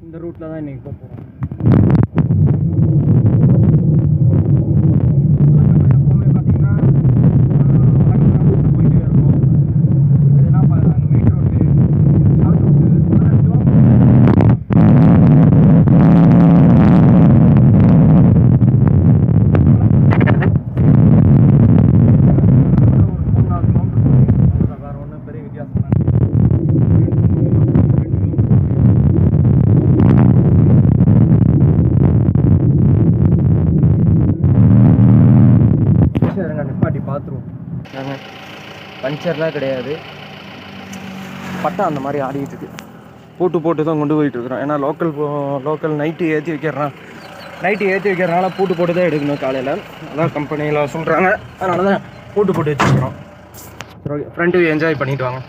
இந்த ரூட்டில் தான் இன்றைக்கி போக போகிறோம். எப்போவுமே பார்த்தீங்கன்னா போயிட்டே இருக்கும். எதுனா மெயின் ரோட்டு ஷார்ட் ரூட்டு நிப்பாட்டி பார்த்துருவோம். நாங்கள் பஞ்சர்லாம் கிடையாது, பட்டா அந்த மாதிரி ஆடிக்கிட்டு இருக்கு. பூட்டு தான் கொண்டு போயிட்டு இருக்கிறோம். ஏன்னா லோக்கல் நைட்டு ஏற்றி வைக்கிறனால பூட்டு போட்டு தான் எடுக்கணும் காலையில். அதான் கம்பெனியில் சொல்கிறாங்க, அதனால தான் பூட்டு போட்டு வச்சுருக்கிறோம். சரி, ஓகே, ஃப்ரண்ட் வியூ என்ஜாய் பண்ணிட்டு வாங்க.